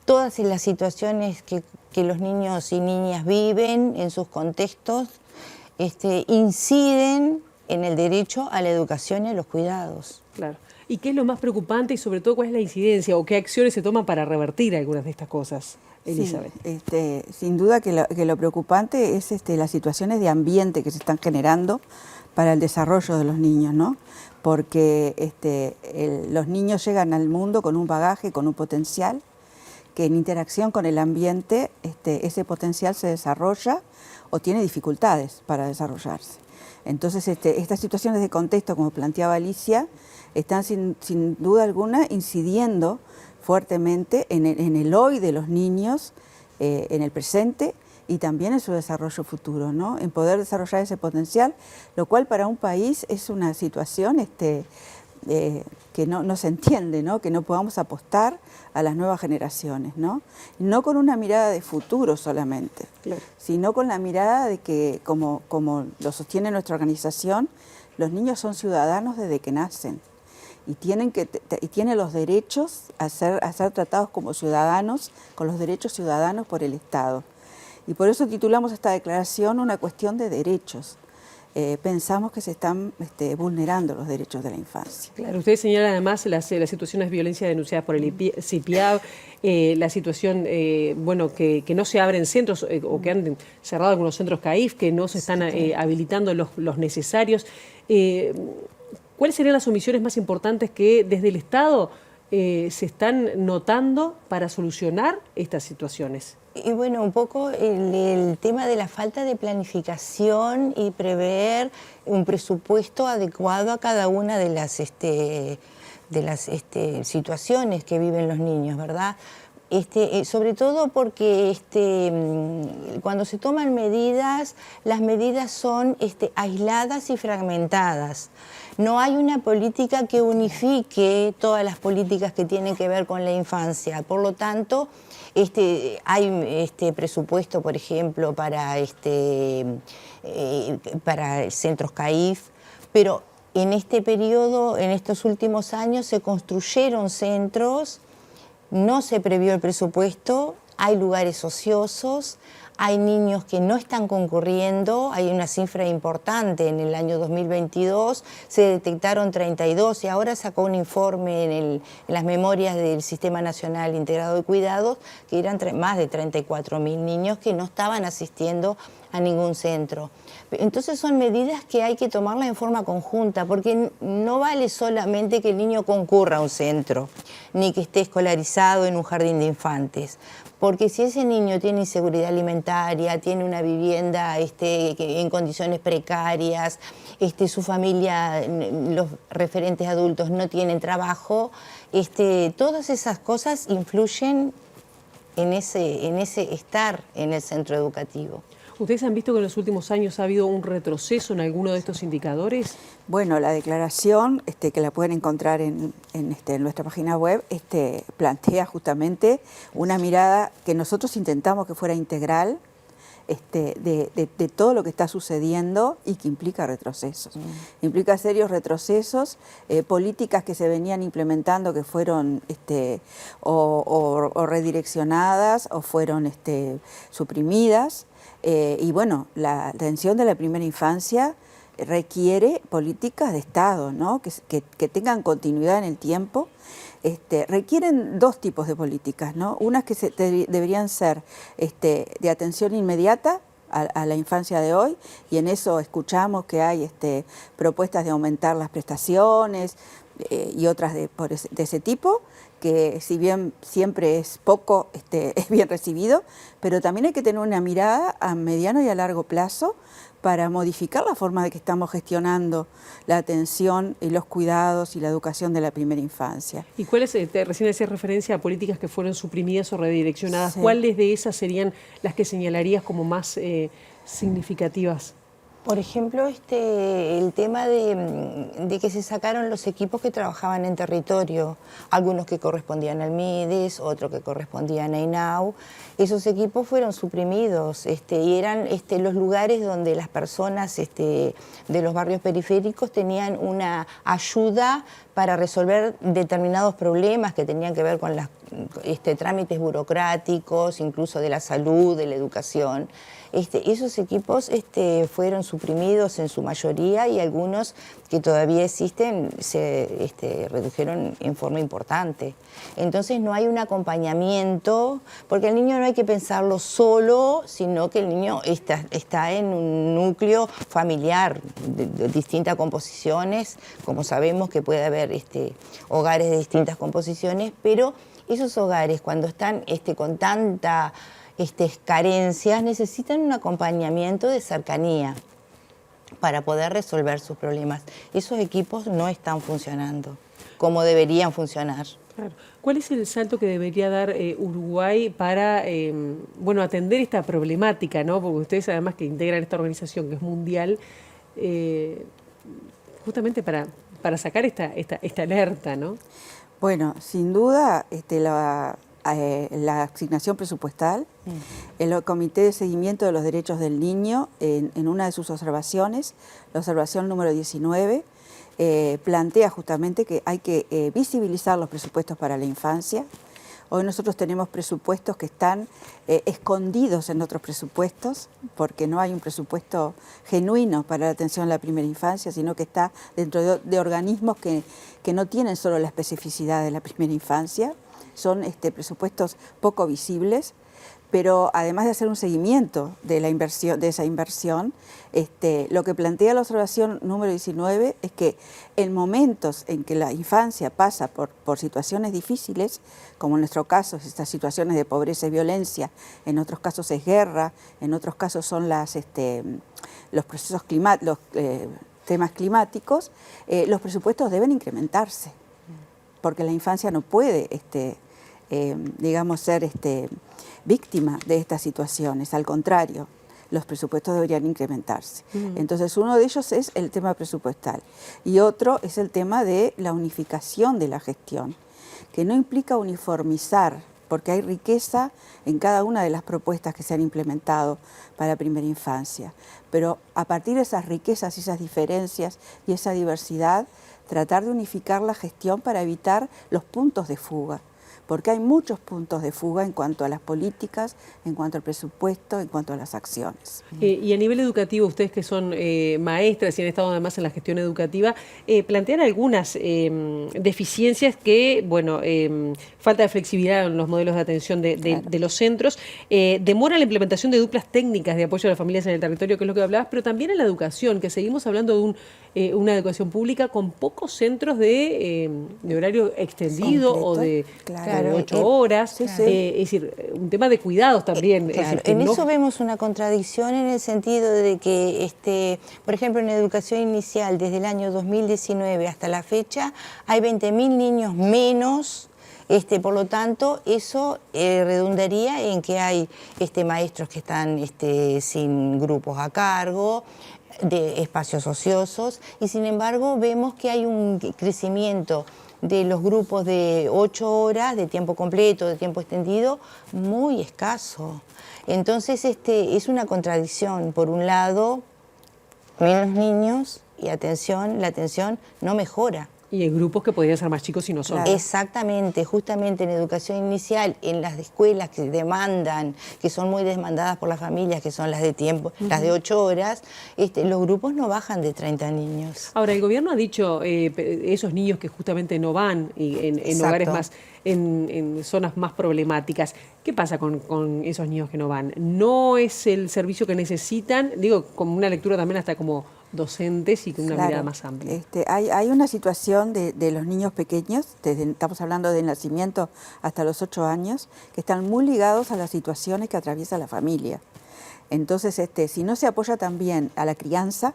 todas las situaciones que los niños y niñas viven en sus contextos inciden en el derecho a la educación y a los cuidados. Claro. ¿Y qué es lo más preocupante y sobre todo cuál es la incidencia o qué acciones se toman para revertir algunas de estas cosas, Elizabeth? Sí, sin duda que lo preocupante es las situaciones de ambiente que se están generando para el desarrollo de los niños, ¿no? Porque los niños llegan al mundo con un bagaje, con un potencial, que en interacción con el ambiente ese potencial se desarrolla o tiene dificultades para desarrollarse. Entonces, estas situaciones de contexto, como planteaba Alicia, están sin duda alguna incidiendo fuertemente en el hoy de los niños, en el presente y también en su desarrollo futuro, ¿no? En poder desarrollar ese potencial, lo cual para un país es una situación que no se entiende, ¿no? Que no podamos apostar a las nuevas generaciones, ¿no? No con una mirada de futuro solamente, claro, sino con la mirada de que, como lo sostiene nuestra organización, los niños son ciudadanos desde que nacen y tienen los derechos a ser tratados como ciudadanos, con los derechos ciudadanos por el Estado. Y por eso titulamos esta declaración una cuestión de derechos. Pensamos que se están vulnerando los derechos de la infancia. Claro, ustedes señalan además las situaciones de violencia denunciadas por el CIPIAB, la situación que no se abren centros o que han cerrado algunos centros CAIF, que no se están habilitando los necesarios. ¿Cuáles serían las omisiones más importantes que desde el Estado se están notando para solucionar estas situaciones? Y bueno, un poco el tema de la falta de planificación y prever un presupuesto adecuado a cada una de las situaciones que viven los niños, ¿verdad? Sobre todo porque cuando se toman medidas, las medidas son aisladas y fragmentadas. No hay una política que unifique todas las políticas que tienen que ver con la infancia. Por lo tanto, hay presupuesto, por ejemplo, para centros CAIF, pero en este periodo, en estos últimos años, se construyeron centros, no se previó el presupuesto, hay lugares ociosos, Hay niños que no están concurriendo, hay una cifra importante. En el año 2022 se detectaron 32 y ahora sacó un informe en las memorias del Sistema Nacional Integrado de Cuidados que eran más de 34.000 niños que no estaban asistiendo a ningún centro. Entonces son medidas que hay que tomarlas en forma conjunta, porque no vale solamente que el niño concurra a un centro, ni que esté escolarizado en un jardín de infantes. Porque si ese niño tiene inseguridad alimentaria, tiene una vivienda en condiciones precarias, su familia, los referentes adultos no tienen trabajo, todas esas cosas influyen en ese estar en el centro educativo. ¿Ustedes han visto que en los últimos años ha habido un retroceso en alguno de estos indicadores? Bueno, la declaración, que la pueden encontrar en nuestra página web, plantea justamente una mirada que nosotros intentamos que fuera integral, de todo lo que está sucediendo y que implica retrocesos. Implica serios retrocesos, políticas que se venían implementando que fueron o redireccionadas o fueron suprimidas. Y bueno, la atención de la primera infancia requiere políticas de Estado, ¿no? que tengan continuidad en el tiempo. Requieren dos tipos de políticas, ¿no? Unas que deberían ser de atención inmediata a la infancia de hoy, y en eso escuchamos que hay propuestas de aumentar las prestaciones y otras de ese tipo, que si bien siempre es poco, es bien recibido, pero también hay que tener una mirada a mediano y a largo plazo para modificar la forma de que estamos gestionando la atención y los cuidados y la educación de la primera infancia. ¿Y cuáles, recién hacías referencia a políticas que fueron suprimidas o redireccionadas, Sí. ¿Cuáles de esas serían las que señalarías como más significativas? Por ejemplo, el tema de que se sacaron los equipos que trabajaban en territorio, algunos que correspondían al MIDES, otros que correspondían a INAU. Esos equipos fueron suprimidos y eran los lugares donde las personas de los barrios periféricos tenían una ayuda para resolver determinados problemas que tenían que ver con los trámites burocráticos, incluso de la salud, de la educación. Esos equipos fueron suprimidos en su mayoría y algunos que todavía existen se redujeron en forma importante. Entonces no hay un acompañamiento, porque el niño no hay que pensarlo solo, sino que el niño está en un núcleo familiar de distintas composiciones, como sabemos que puede haber hogares de distintas composiciones, pero esos hogares cuando están con tanta carencias necesitan un acompañamiento de cercanía para poder resolver sus problemas. Esos equipos no están funcionando como deberían funcionar. Claro. ¿Cuál es el salto que debería dar Uruguay para atender esta problemática, ¿no? Porque ustedes además que integran esta organización que es mundial, justamente para sacar esta alerta, ¿no? Bueno, sin duda la asignación presupuestal, el Comité de Seguimiento de los Derechos del Niño, en una de sus observaciones, la observación número 19, plantea justamente que hay que visibilizar los presupuestos para la infancia. Hoy nosotros tenemos presupuestos que están escondidos en otros presupuestos, porque no hay un presupuesto genuino para la atención a la primera infancia, sino que está dentro de organismos que no tienen solo la especificidad de la primera infancia. Son presupuestos poco visibles, pero además de hacer un seguimiento de esa inversión, lo que plantea la observación número 19 es que en momentos en que la infancia pasa por situaciones difíciles, como en nuestro caso es estas situaciones de pobreza y violencia, en otros casos es guerra, en otros casos son los procesos los temas climáticos, los presupuestos deben incrementarse, porque la infancia no puede ser víctima de estas situaciones. Al contrario, los presupuestos deberían incrementarse. Entonces, uno de ellos es el tema presupuestal y otro es el tema de la unificación de la gestión, que no implica uniformizar, porque hay riqueza en cada una de las propuestas que se han implementado para la primera infancia. Pero a partir de esas riquezas y esas diferencias y esa diversidad, tratar de unificar la gestión para evitar los puntos de fuga. porque hay muchos puntos de fuga en cuanto a las políticas, en cuanto al presupuesto, en cuanto a las acciones. Y a nivel educativo, ustedes que son maestras y han estado además en la gestión educativa, plantean algunas deficiencias que, bueno, falta de flexibilidad en los modelos de atención de los centros, demora la implementación de duplas técnicas de apoyo a las familias en el territorio, que es lo que hablabas, pero también en la educación, que seguimos hablando de una educación pública con pocos centros de horario extendido o de 8 horas. Es decir, un tema de cuidados también. Claro, es decir, en eso vemos una contradicción en el sentido de que, por ejemplo, en educación inicial, desde el año 2019 hasta la fecha, hay 20.000 niños menos. Por lo tanto, eso redundaría en que hay maestros que están sin grupos a cargo, de espacios ociosos, y sin embargo vemos que hay un crecimiento de los grupos de 8 horas, de tiempo completo, de tiempo extendido, muy escaso. Entonces es una contradicción. Por un lado, menos niños y la atención no mejora. Y en grupos que podrían ser más chicos y no son. Exactamente, justamente en educación inicial, en las escuelas que demandan, que son muy demandadas por las familias, que son las de tiempo, las de 8 horas, los grupos no bajan de 30 niños. Ahora, el gobierno ha dicho esos niños que justamente no van en hogares más, en zonas más problemáticas. ¿Qué pasa con esos niños que no van? ¿No es el servicio que necesitan? Digo, como una lectura también hasta como docentes y con una mirada más amplia. Hay una situación de los niños pequeños, estamos hablando del nacimiento hasta los 8 años, que están muy ligados a las situaciones que atraviesa la familia. Entonces, si no se apoya también a la crianza,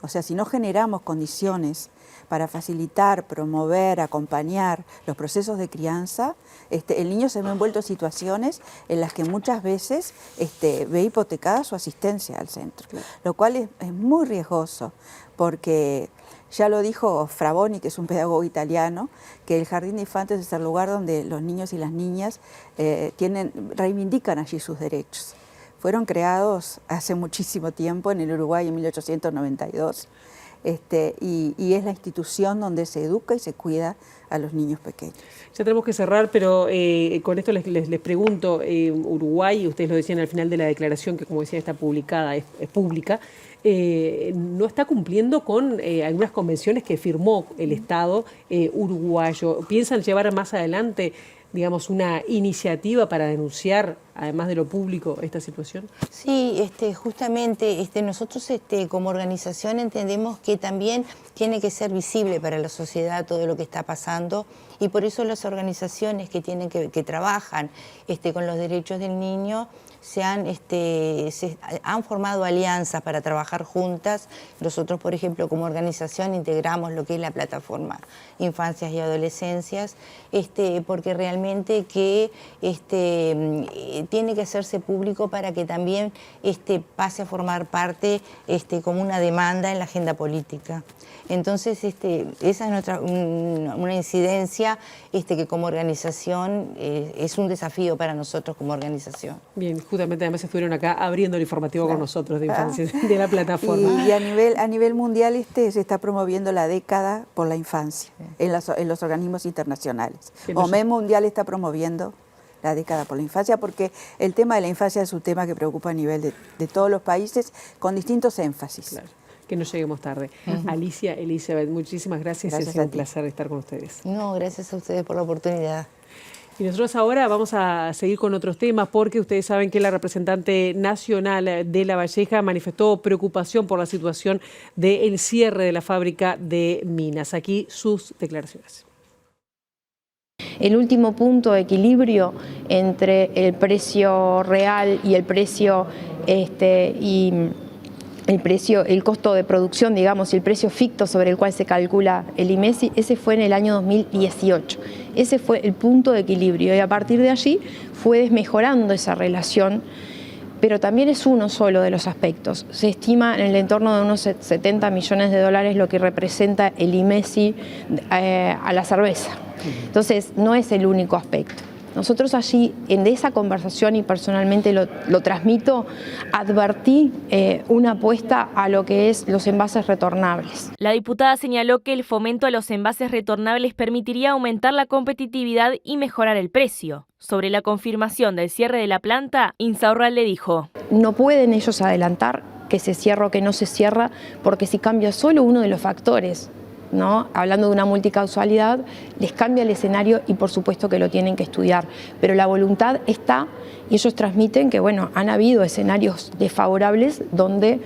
o sea, si no generamos condiciones para facilitar, promover, acompañar los procesos de crianza, el niño se ve envuelto en situaciones en las que muchas veces ve hipotecada su asistencia al centro, lo cual es muy riesgoso, porque ya lo dijo Fravoni, que es un pedagogo italiano, que el jardín de infantes es el lugar donde los niños y las niñas reivindican allí sus derechos. Fueron creados hace muchísimo tiempo en el Uruguay, en 1892, y es la institución donde se educa y se cuida a los niños pequeños. Ya tenemos que cerrar, pero con esto les pregunto, Uruguay, ustedes lo decían al final de la declaración, que como decía está publicada, es pública, no está cumpliendo con algunas convenciones que firmó el Estado uruguayo. ¿Piensan llevar más adelante, digamos, una iniciativa para denunciar, además de lo público, esta situación? Sí, justamente nosotros como organización entendemos que también tiene que ser visible para la sociedad todo lo que está pasando, y por eso las organizaciones que trabajan con los derechos del niño se han formado alianzas para trabajar juntas. Nosotros, por ejemplo, como organización integramos lo que es la plataforma Infancias y Adolescencias, porque realmente que tiene que hacerse público para que también pase a formar parte como una demanda en la agenda política. Entonces, esa es una incidencia que como organización es un desafío para nosotros como organización. Bien, justamente además estuvieron acá abriendo el informativo con nosotros de infancia, de la plataforma. Y a nivel mundial se está promoviendo la década por la infancia en los organismos internacionales. OMED Mundial está promoviendo la década por la infancia, porque el tema de la infancia es un tema que preocupa a nivel de todos los países con distintos énfasis. Claro. Que no lleguemos tarde. Alicia, Elizabeth, muchísimas gracias. Ha sido un placer estar con ustedes. No, gracias a ustedes por la oportunidad. Y nosotros ahora vamos a seguir con otros temas, porque ustedes saben que la representante nacional de La Valleja manifestó preocupación por la situación del cierre de la fábrica de Minas. Aquí sus declaraciones. El último punto de equilibrio entre el precio real y el precio el costo de producción, digamos, y el precio ficto sobre el cual se calcula el IMESI, ese fue en el año 2018. Ese fue el punto de equilibrio, y a partir de allí fue desmejorando esa relación, pero también es uno solo de los aspectos. Se estima en el entorno de unos 70 millones de dólares lo que representa el IMESI a la cerveza. Entonces, no es el único aspecto. Nosotros allí, en esa conversación, y personalmente lo transmito, advertí una apuesta a lo que es los envases retornables. La diputada señaló que el fomento a los envases retornables permitiría aumentar la competitividad y mejorar el precio. Sobre la confirmación del cierre de la planta, Insaurralde dijo: No pueden ellos adelantar que se cierra o que no se cierra, porque si cambia solo uno de los factores, ¿no? Hablando de una multicausalidad, les cambia el escenario y por supuesto que lo tienen que estudiar. Pero la voluntad está y ellos transmiten que, bueno, han habido escenarios desfavorables donde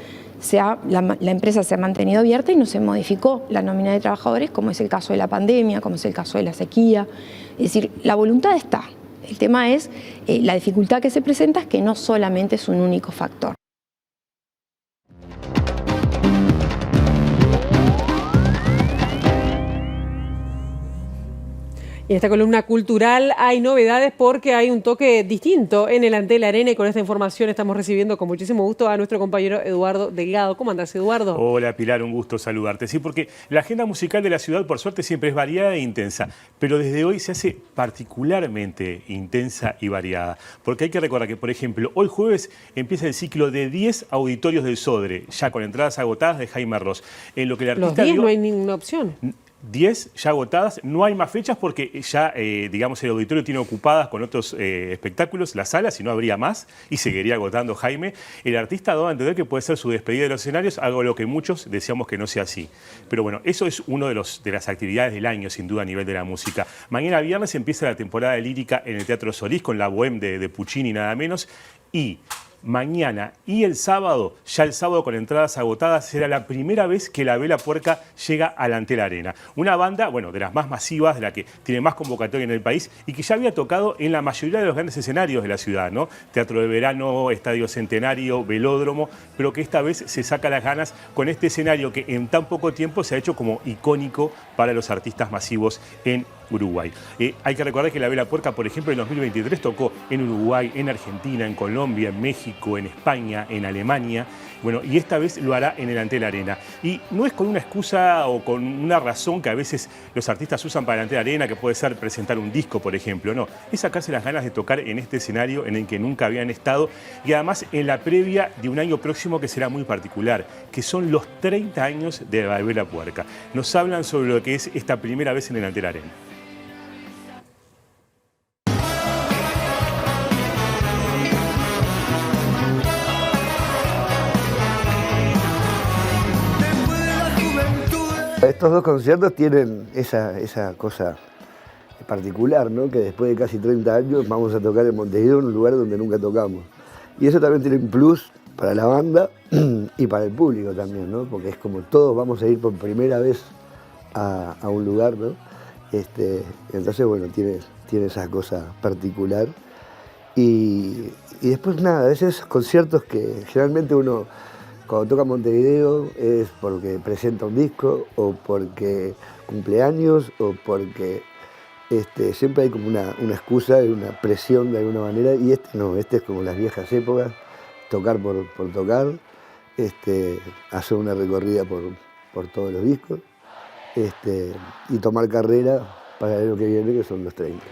la empresa se ha mantenido abierta y no se modificó la nómina de trabajadores, como es el caso de la pandemia, como es el caso de la sequía. Es decir, la voluntad está. El tema es, la dificultad que se presenta es que no solamente es un único factor. Y en esta columna cultural hay novedades porque hay un toque distinto en el Antel Arena, y con esta información estamos recibiendo con muchísimo gusto a nuestro compañero Eduardo Delgado. ¿Cómo andás, Eduardo? Hola, Pilar, un gusto saludarte. Sí, porque la agenda musical de la ciudad, por suerte, siempre es variada e intensa, pero desde hoy se hace particularmente intensa y variada, porque hay que recordar que, por ejemplo, hoy jueves empieza el ciclo de 10 auditorios del Sodre, ya con entradas agotadas de Jaime Ross. En lo que el artista Los 10 no hay ninguna opción. 10 ya agotadas, no hay más fechas porque ya, digamos, el auditorio tiene ocupadas con otros espectáculos las salas, si no habría más y seguiría agotando Jaime. El artista daba a entender que puede ser su despedida de los escenarios, algo lo que muchos deseamos que no sea así. Pero bueno, eso es uno de las actividades del año, sin duda, a nivel de la música. Mañana viernes empieza la temporada de lírica en el Teatro Solís con la Bohème de Puccini nada menos, y mañana y el sábado, ya el sábado con entradas agotadas, será la primera vez que la Vela Puerca llega al Antel Arena. Una banda, bueno, de las más masivas, de la que tiene más convocatoria en el país y que ya había tocado en la mayoría de los grandes escenarios de la ciudad, ¿no? Teatro de Verano, Estadio Centenario, Velódromo, pero que esta vez se saca las ganas con este escenario que en tan poco tiempo se ha hecho como icónico para los artistas masivos en Uruguay. Hay que recordar que la Vela Puerca, por ejemplo, en 2023 tocó en Uruguay, en Argentina, en Colombia, en México, en España, en Alemania. Bueno, y esta vez lo hará en el Antel Arena. Y no es con una excusa o con una razón que a veces los artistas usan para el Antel Arena, que puede ser presentar un disco, por ejemplo. No, es sacarse las ganas de tocar en este escenario en el que nunca habían estado, y además en la previa de un año próximo que será muy particular, que son los 30 años de la Vela Puerca. Nos hablan sobre lo que es esta primera vez en el Antel Arena. Estos dos conciertos tienen esa cosa particular, ¿no? Que después de casi 30 años vamos a tocar en Montevideo, en un lugar donde nunca tocamos. Y eso también tiene un plus para la banda y para el público también, ¿no? Porque es como todos vamos a ir por primera vez a un lugar, ¿no? Entonces, bueno, tiene esa cosa particular. Y después nada, a veces conciertos que generalmente uno, cuando toca Montevideo, es porque presenta un disco o porque cumpleaños o porque siempre hay como una excusa y una presión de alguna manera, y no, es como las viejas épocas, tocar por tocar, hacer una recorrida por todos los discos, y tomar carrera para el año que viene, que son los 30.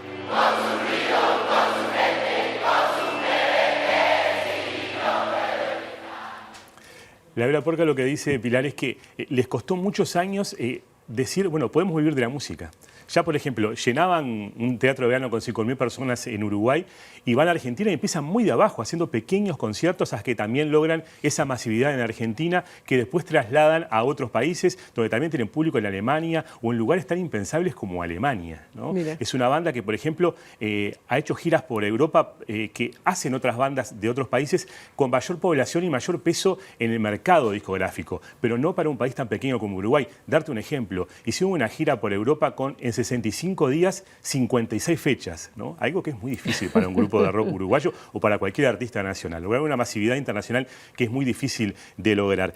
La Vela Puerca lo que dice Pilar es que les costó muchos años decir, bueno, podemos vivir de la música. Ya, por ejemplo, llenaban un teatro de verano con 5.000 personas en Uruguay y van a Argentina y empiezan muy de abajo, haciendo pequeños conciertos hasta que también logran esa masividad en Argentina, que después trasladan a otros países donde también tienen público, en Alemania o en lugares tan impensables como Alemania, ¿no? Es una banda que, por ejemplo, ha hecho giras por Europa que hacen otras bandas de otros países con mayor población y mayor peso en el mercado discográfico, pero no para un país tan pequeño como Uruguay. Darte un ejemplo, hicieron una gira por Europa en 65 días, 56 fechas, ¿no? Algo que es muy difícil para un grupo de rock uruguayo o para cualquier artista nacional. Lograr una masividad internacional que es muy difícil de lograr.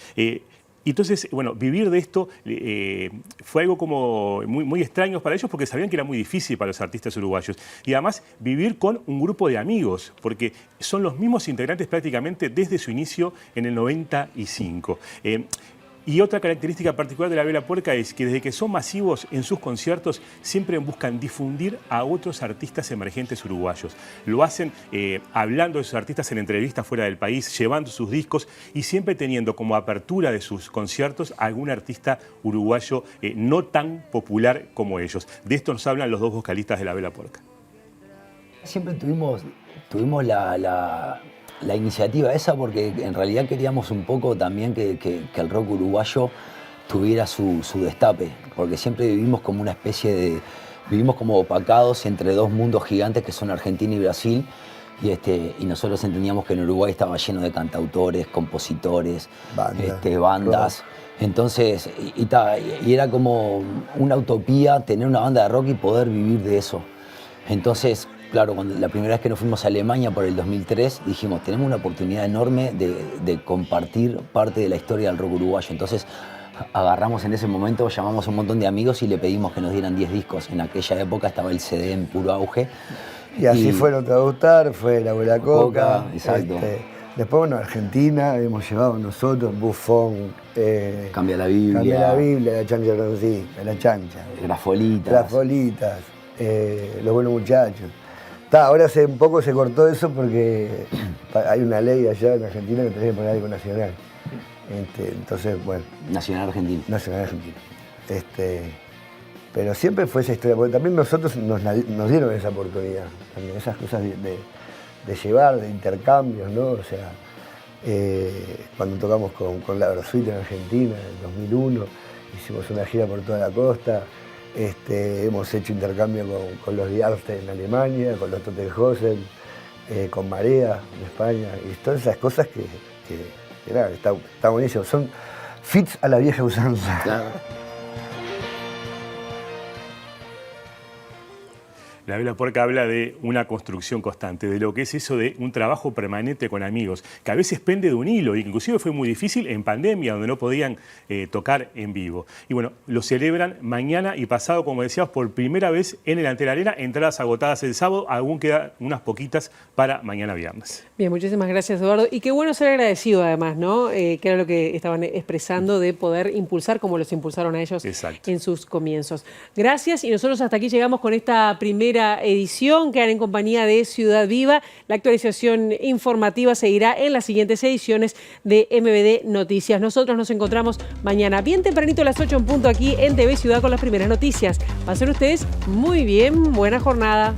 Entonces, bueno, vivir de esto fue algo como muy extraño para ellos, porque sabían que era muy difícil para los artistas uruguayos. Y además vivir con un grupo de amigos, porque son los mismos integrantes prácticamente desde su inicio en el 95. Y otra característica particular de la Vela Puerca es que desde que son masivos en sus conciertos siempre buscan difundir a otros artistas emergentes uruguayos. Lo hacen hablando de sus artistas en entrevistas fuera del país, llevando sus discos y siempre teniendo como apertura de sus conciertos a algún artista uruguayo no tan popular como ellos. De esto nos hablan los dos vocalistas de la Vela Puerca. Siempre tuvimos la iniciativa esa porque en realidad queríamos un poco también que el rock uruguayo tuviera su destape, porque siempre vivimos como una especie de... vivimos como opacados entre dos mundos gigantes que son Argentina y Brasil, y nosotros entendíamos que en Uruguay estaba lleno de cantautores, compositores, bandas. Entonces, y era como una utopía tener una banda de rock y poder vivir de eso. Entonces, claro, la primera vez que nos fuimos a Alemania por el 2003, dijimos, tenemos una oportunidad enorme de compartir parte de la historia del rock uruguayo. Entonces, agarramos en ese momento, llamamos a un montón de amigos y le pedimos que nos dieran 10 discos. En aquella época estaba el CD en puro auge. Y así fue No Te Va a Gustar, fue La Abuela Coca. Exacto. Después, bueno, Argentina, hemos llevado nosotros, Bufón, Cambia la Biblia. Cambia la Biblia, La Chancha La Chancha. Grafolitas. Los Buenos Muchachos. Ahora hace un poco se cortó eso porque hay una ley allá en Argentina que tenés que poner algo nacional. Entonces, bueno. Nacional Argentino. Nacional Argentino. Pero siempre fue esa historia, porque también nosotros nos dieron esa oportunidad, también esas cosas de llevar, de intercambios, ¿no? O sea, cuando tocamos con la Versuit en Argentina en el 2001, hicimos una gira por toda la costa. Hemos hecho intercambio con los Diarste en Alemania, con los Totenhausen, con Marea en España, y todas esas cosas que está buenísimo. Son fits a la vieja usanza. Claro. La Vela Puerca habla de una construcción constante, de lo que es eso de un trabajo permanente con amigos, que a veces pende de un hilo, inclusive fue muy difícil en pandemia, donde no podían tocar en vivo. Y bueno, lo celebran mañana y pasado, como decíamos, por primera vez en el Antel Arena, entradas agotadas el sábado, aún quedan unas poquitas para mañana viernes. Bien, muchísimas gracias, Eduardo. Y qué bueno ser agradecido además, ¿no? Que era lo que estaban expresando de poder impulsar como los impulsaron a ellos en sus comienzos. Gracias y nosotros hasta aquí llegamos con esta primera edición. Quedan en compañía de Ciudad Viva. La actualización informativa seguirá en las siguientes ediciones de MBD Noticias. Nosotros nos encontramos mañana bien tempranito a las 8 en punto aquí en TV Ciudad con las primeras noticias. Pasen ustedes muy bien. Buena jornada.